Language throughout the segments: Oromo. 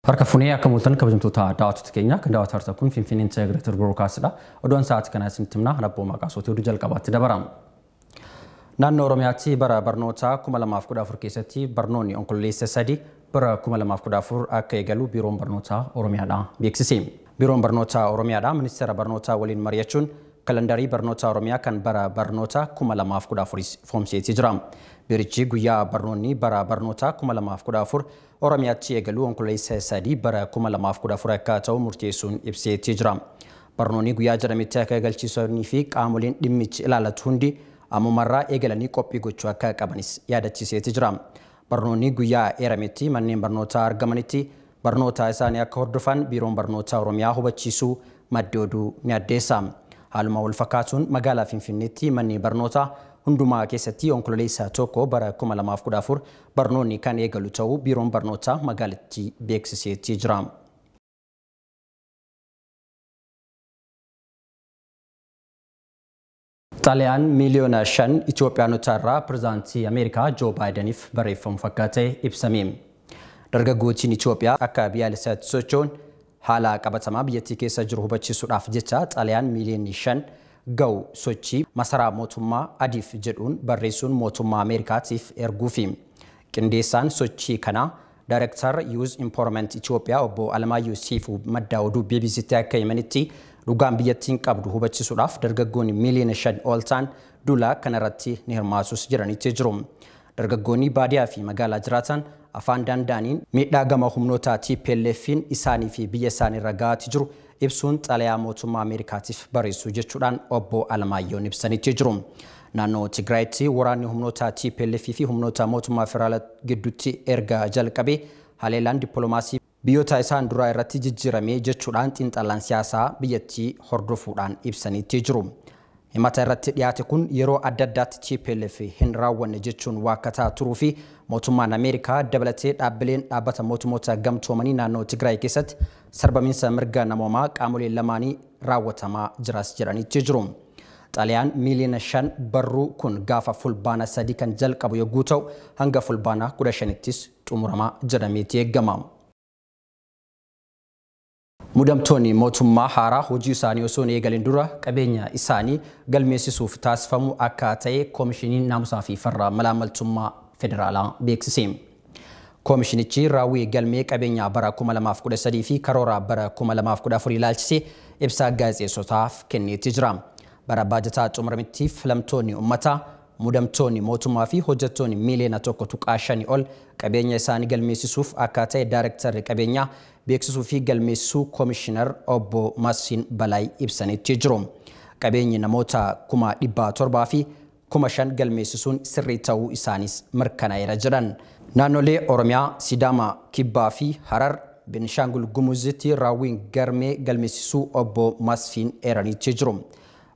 Harka funee akka mul'atan kabajamtoota daawwattoota keenya kan daawwataa kun Finfinnee Integrated Broadcastdha. Oduun sa'aatii kana isinitti himna hanabboo maqaa sootii oduu jalqabaatti dabarama. Naannoo Oromiyaatti bara barnoota 2014 keessatti barnoonni onkololeessa 3 bara 2014 akka eegalu biiroon barnoota Oromiyaadha beeksise. Biiroon barnoota Oromiyaadha ministeera barnootaa waliin mari'achuun kalendarii barnoota Oromiyaa kan bara barnoota 2014 foomseetii jira. Biirichi guyyaa barnoonni bara barnoota 2014 Oromiyaatti eegalu onkololeessa 3 bara 2014 akka ta'u murteessuun ibseetii jira. Barnoonni guyyaa jedhametti akka eegalchiisanii fi qaamoleen dhimmichi ilaallatu hundi ammumarraa eegalanii qophii gochuu akka qabanis yaadachiiseetii jira. Barnoonni guyyaa eerametti manneen barnootaa argamanitti barnoota isaanii akka hordofan biiroon barnoota Oromiyaa hubachiisuu madda oduu ni addeessa. Haaluma wal fakkaatuun magaalaa Finfinneetti manneen barnootaa hundumaa keessatti onkololeessa tokko bara 2014 barnoonni kan eegalu ta'uu biiroon barnootaa magaalattii beeksiseetii jira. Xaaliyaan miliyoona 5 Itoophiyaanota irraa pirezidaantii Ameerikaa Joo Baayidaniif barreeffamu fakkaatee ibsame. Dargaggootiin Itoophiyaa akka biyyaalessaatti socho'uun haala qabatamaa biyyattii keessa jiru hubachiisuudhaaf jecha Xaaliyaan miliyoona 5 ga'u sochii masaraa mootummaa adiif jedhuun barreessuun mootummaa Ameerikaatiif erguufi. Qindeessaan sochii kana Director Youth Empowerment Itoophiyaa obbo Alamaayyoo Siifuu madda oduu BBC'tti akka himanitti dhugaan biyyattiin qabdu hubachiisuudhaaf dargaggoonni miliyoona 5 ol ta'an duula kanarratti ni hirmaatus jiranitti jiru. Dargaggoonni baadiyyaa fi magaalaa jiraatan afaan danda'aniin miidhaa gama humnoota TPLF'n isaanii fi biyya isaanii irra ga'aa jiru ibsuun xalayaa mootummaa Ameerikaatiif barreessuu jechuudhaan obbo Alamaayyoon ibsanitti jiru. Naannoo Tigraayitti waraanni humnoota TPLF fi humnoota mootummaa federaalaa gidduutti erga jalqabee haleellaan dippiloomaasii biyyoota isaan duraa irratti jijjiiramee jechuudhaan xiinxalaan siyaasaa biyyattii hordofuudhaan ibsanitti jiru. Himata irratti dhiyaate kun yeroo adda addaatti TPLF hin raawwanne jechuun waakkataa turuu fi mootummaan Ameerikaa dabalatee dhaabbileen dhaabbata mootummoota gamtoomanii naannoo Tigraay keessatti sarbamiinsa mirga namoomaa qaamolee lamaanii raawwatamaa jiras jedhanitti jiru. Xaaliyaan miliyoona 5 barruu kun gaafa fulbaana 3 kan jalqabu yogguu ta'u hanga fulbaana 15ttis xumurama jedhameetii eegama. Mudamtoonni mootummaa haaraa hojii isaanii osoo eegalin dura qabeenya isaanii galmeessisuuf taasifamu akka ta'e koomishiniin naamusaa fi farra malaamaltummaa federaalaa beeksise. Koomishinichi raawwii galmee qabeenyaa bara 2013 fi karoora bara 2014 ilaalchisee ibsa gaazexeessotaaf kenneetii jira. Bara baajataa xumurametti filamtoonni uummataa mudamtoonni mootummaa fi hojjettoonni miliyoona 1.5 ol qabeenya isaanii galmeessisuuf akka ta'e Daarektarri qabeenyaa beeksisuu fi galmeessuu Koomishinar obbo Masiin Balaay ibsanitti jiru. Qabeenyi namoota 700,000 fi 5,000 galmeessisuun sirrii ta'uu isaanis mirkanaa'eera jedhan. Naannolee Oromiyaa, Sidaamaa, Kibbaa fi Harar, Beenishaangul Gumuzitti raawwiin galmee galmeessisuu obbo Masiin eeranitti jiru.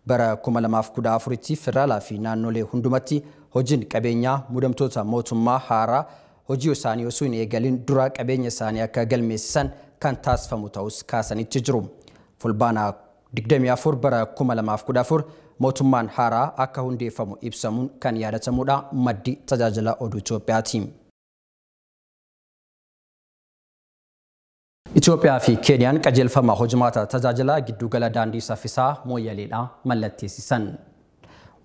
Bara 2014tti federaalaa fi naannolee hundumatti hojiin qabeenyaa mudamtoota mootummaa haaraa hojii isaanii osoo hin eegalin dura qabeenya isaanii akka galmeessisan kan taasifamu ta'us kaasanitti jiru. Fulbaana 24 bara 2014 mootummaan haaraa akka hundeeffamu ibsamuun kan yaadatamudha maddi tajaajila oduu Itoophiyaati. Itoophiyaa fi Keeniyaan qajeelfama hojimaata tajaajila giddugala daandii saffisaa Mooyyaleedhaa mallatteessisan.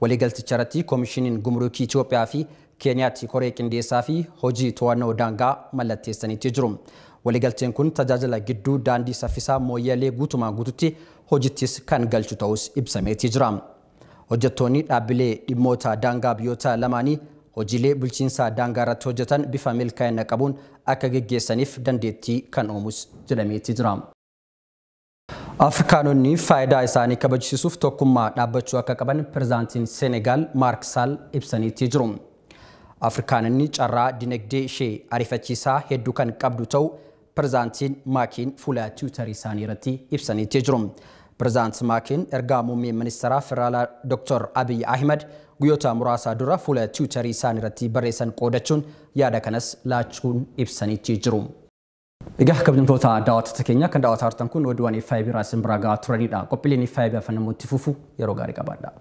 Waliigalticha irratti koomishiniin gumruukii Itoophiyaa fi Keeniyaatti koree qindeessaa fi hojii to'annoo daangaa mallatteessanitti jiru. Waliigalteen kun tajaajila gidduu daandii saffisaa Mooyyalee guutumaan guututti hojittis kan galchu ta'us ibsameetii jira. Hojjettoonni dhaabbilee dhimmoota daangaa biyyoota lamaanii hojiilee bulchiinsa daangaa irratti hojjetan bifa milkaa'ina qabuun akka geggeessaniif dandeettii kan uumus jedhameetii jira. Afrikaanonni faayidaa isaanii kabajsiisuuf tokkummaa dhaabbachuu akka qaban pirezidaantiin Senegaal Maark Saal ibsaniitii jiru. Afrikaanonni carraa dinagdee ishee ariifachiisaa hedduu kan qabdu ta'uu pirezidaantiin Maakiin fuula Tiwiitarii isaanii irratti ibsaniitii jiru. Pirezidaanti Maakiin ergaa muummee ministeeraa federaalaa Dr. Abiy Ahmed guyyoota muraasa dura fuula Tiwiitarii isaanii irratti barreessan qoodachuun yaada kanas laachuun ibsaniitii jiru. Egaa kabajamtoota daawwattoota keenya kan daawwataa jirtan kun oduuwwan FIB irraa isin biraa gahaa turanidha. Qophiileen FIB afaan namooti fufu yeroo gaarii qabaadha.